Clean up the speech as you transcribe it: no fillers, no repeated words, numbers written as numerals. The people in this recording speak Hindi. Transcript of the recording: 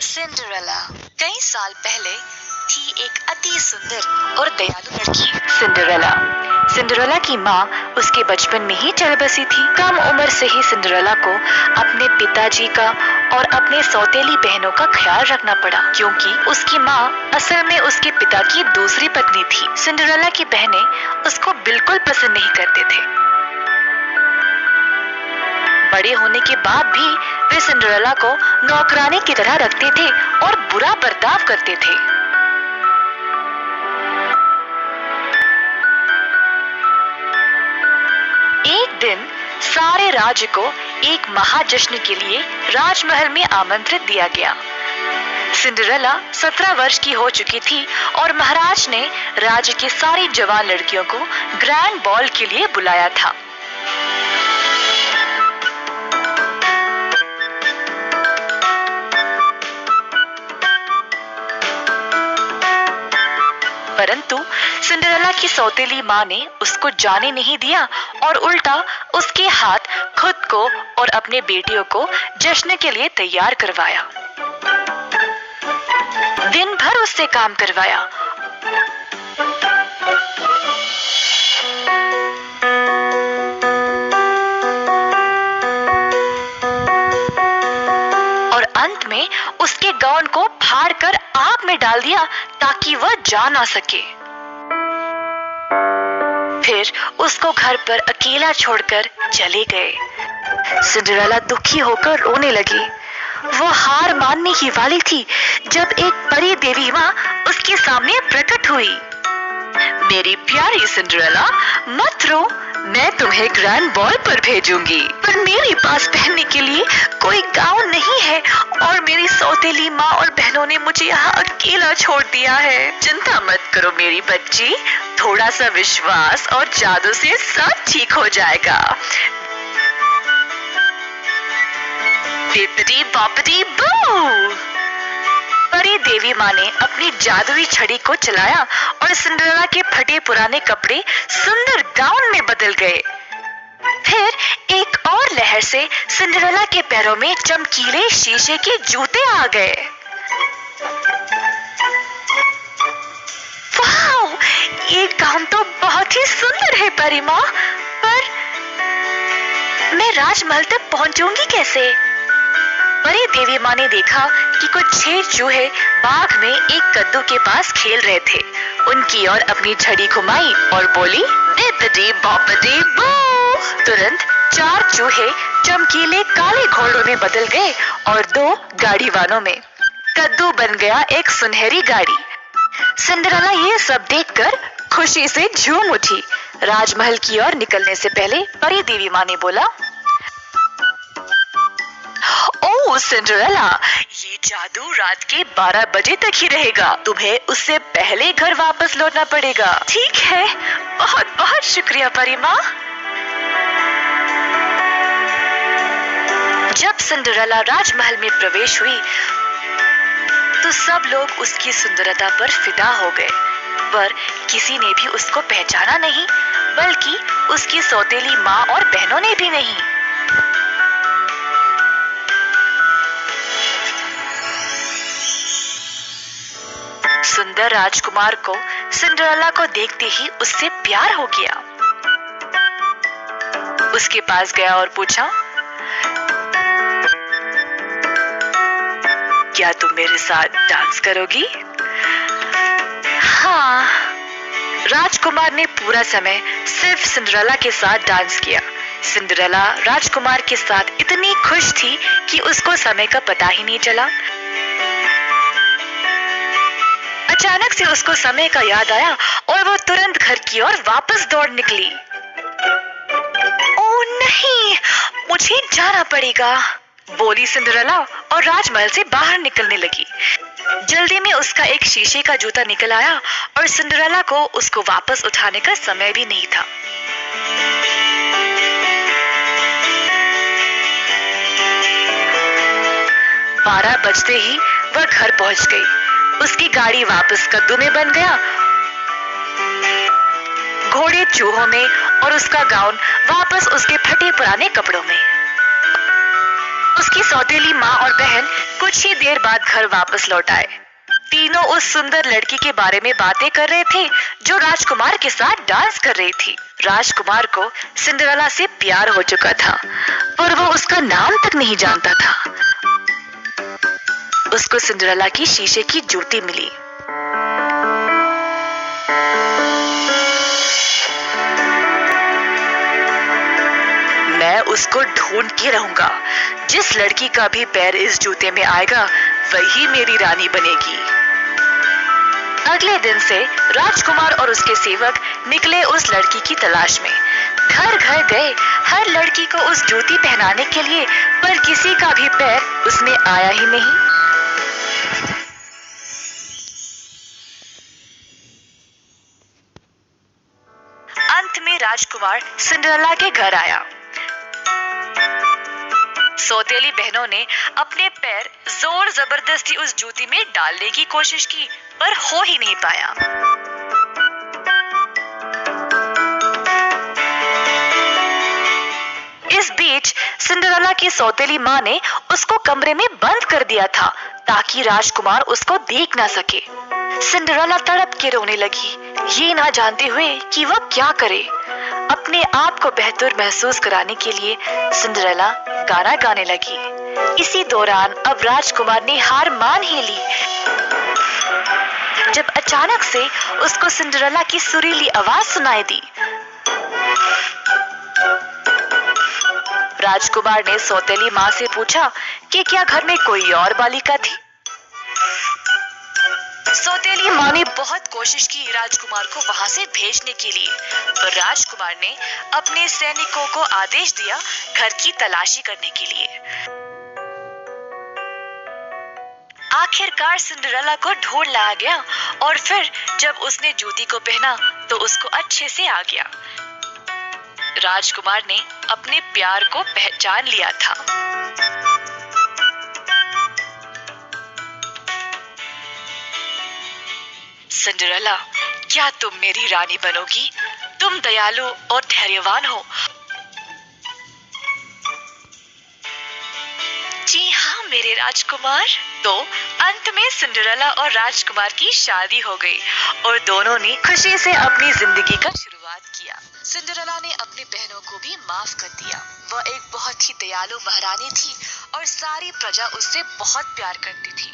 सिंड्रेला कई साल पहले थी एक अति सुंदर और दयालु लड़की सिंड्रेला। सिंड्रेला की माँ उसके बचपन में ही चल बसी थी। कम उम्र से ही सिंड्रेला को अपने पिताजी का और अपने सौतेली बहनों का ख्याल रखना पड़ा, क्योंकि उसकी माँ असल में उसके पिता की दूसरी पत्नी थी। सिंड्रेला की बहनें उसको बिल्कुल पसंद नहीं करते थे। बड़े होने के बाद भी वे सिंड्रेला को नौकरानी की तरह रखते थे और बुरा बर्ताव करते थे। एक दिन सारे राज्य को एक महाजश्न के लिए राजमहल में आमंत्रित दिया गया। सिंड्रेला 17 वर्ष की हो चुकी थी और महाराज ने राज्य की सारी जवान लड़कियों को ग्रैंड बॉल के लिए बुलाया था। परंतु सिंड्रेला की सौतेली माँ ने उसको जाने नहीं दिया और उल्टा उसके हाथ खुद को और अपने बेटियों को जश्न के लिए तैयार करवाया। दिन भर उससे काम करवाया। और अंत में उसके गाउन को फाड़कर आग में डाल दिया ताकि वह जा ना सके। फिर उसको घर पर अकेला छोड़कर चले गए। सिंड्रेला दुखी होकर रोने लगी। वह हार मानने ही वाली थी जब एक परी देवी माँ उसके सामने प्रकट हुई। मेरी प्यारी सिंड्रेला, मत रो, मैं तुम्हें ग्रैंड बॉल पर भेजूंगी, पर मेरे पास पहनने के लिए कोई गाउन नहीं है और मेरी सौतेली माँ और बहनों ने मुझे यहाँ अकेला छोड़ दिया है। चिंता मत करो मेरी बच्ची, थोड़ा सा विश्वास और जादू से सब ठीक हो जाएगा। बिपदी बापदी बू। परी देवी माँ ने अपनी जादुई छड़ी को चलाया और सिंड्रेला के फटे पुराने कपड़े सुंदर गाउन में बदल गए। फिर एक और लहर से सिंड्रेला के पैरों में चमकीले शीशे के जूते आ गए। वाह, ये गाउन तो बहुत ही सुंदर है परी माँ, पर मैं राजमहल तक पहुंचूंगी कैसे? परी देवी माँ ने देखा कि कुछ 6 चूहे बाग में एक कद्दू के पास खेल रहे थे। उनकी ओर अपनी छड़ी घुमाई और बोली, बिपदी बॉपदी बू। तुरंत 4 चूहे चमकीले काले घोड़ों में बदल गए और 2 गाड़ीवानों में। कद्दू बन गया एक सुनहरी गाड़ी। सिंड्रेला ये सब देखकर खुशी से झूम उठी। राजमहल की ओर निकलने से पहले परी देवी माँ ने बोला, ओह सिंड्रेला, ये जादू रात के 12 बजे तक ही रहेगा। तुम्हें उससे पहले घर वापस लौटना पड़ेगा। ठीक है, बहुत बहुत शुक्रिया परी माँ। जब सिंड्रेला राजमहल में प्रवेश हुई तो सब लोग उसकी सुंदरता पर फिदा हो गए, पर किसी ने भी उसको पहचाना नहीं, बल्कि उसकी सौतेली माँ और बहनों ने भी नहीं। सुंदर राजकुमार को सिंड्रेला को देखते ही उससे प्यार हो गया। उसके पास गया और पूछा, क्या तुम मेरे साथ डांस करोगी? हाँ। राजकुमार ने पूरा समय सिर्फ सिंड्रेला के साथ डांस किया। सिंड्रेला राजकुमार के साथ इतनी खुश थी कि उसको समय का पता ही नहीं चला। अचानक से उसको समय का याद आया और वो तुरंत घर की ओर वापस दौड़ निकली। ओह नहीं, मुझे जाना पड़ेगा, बोली सिंड्रेला और राजमहल से बाहर निकलने लगी। जल्दी में उसका एक शीशे का जूता निकल आया और सिंड्रेला को उसको वापस उठाने का समय भी नहीं था। बारह बजते ही वह घर पहुंच गई। उसकी गाड़ी वापस कद्दू में बन गया, घोड़े चूहों में और उसका गाउन वापस उसके फटे पुराने कपड़ों में। उसकी सौतेली माँ और बहन कुछ ही देर बाद घर वापस लौट आए। तीनों उस सुंदर लड़की के बारे में बातें कर रहे थे जो राजकुमार के साथ डांस कर रही थी। राजकुमार को सिंड्रेला से प्यार हो चुका था, पर वो उसका नाम तक नहीं जानता था। उसको सिंड्रेला की शीशे की जूती मिली। मैं उसको ढूंढ के रहूंगा। जिस लड़की का भी पैर इस जूते में आएगा वही मेरी रानी बनेगी। अगले दिन से राजकुमार और उसके सेवक निकले उस लड़की की तलाश में। घर घर गए हर लड़की को उस जूती पहनाने के लिए, पर किसी का भी पैर उसमें आया ही नहीं। अंत में राजकुमार सिंड्रेला के घर आया। सौतेली बहनों ने अपने पैर जोर जबरदस्ती उस जूती में डालने की कोशिश की, पर हो ही नहीं पाया। इस बीच सिंड्रेला की सौतेली माँ ने उसको कमरे में बंद कर दिया था ताकि राजकुमार उसको देख ना सके। सिंड्रेला तड़प के रोने लगी, ये ना जानते हुए कि वह क्या करे। अपने आप को बेहतर महसूस कराने के लिए सिंड्रेला गाना गाने लगी। इसी दौरान अब राजकुमार ने हार मान ही ली जब अचानक से उसको सिंड्रेला की सुरीली आवाज सुनाई दी। राजकुमार ने सौतेली माँ से पूछा कि क्या घर में कोई और बालिका थी। सौतेली माँ ने बहुत कोशिश की राजकुमार को वहां से भेजने के लिए, पर राजकुमार ने अपने सैनिकों को आदेश दिया घर की तलाशी करने के लिए। आखिरकार सिंड्रेला को ढूंढ लाया गया और फिर जब उसने जूती को पहना तो उसको अच्छे से आ गया। राजकुमार ने अपने प्यार को पहचान लिया था। सिंड्रेला, क्या तुम मेरी रानी बनोगी? तुम दयालु और धैर्यवान हो। जी हाँ मेरे राजकुमार। तो अंत में सिंड्रेला और राजकुमार की शादी हो गई और दोनों ने खुशी से अपनी जिंदगी का शुरुआत किया। सिंड्रेला ने अपनी बहनों को भी माफ कर दिया। वह एक बहुत ही दयालु महारानी थी और सारी प्रजा उससे बहुत प्यार करती थी।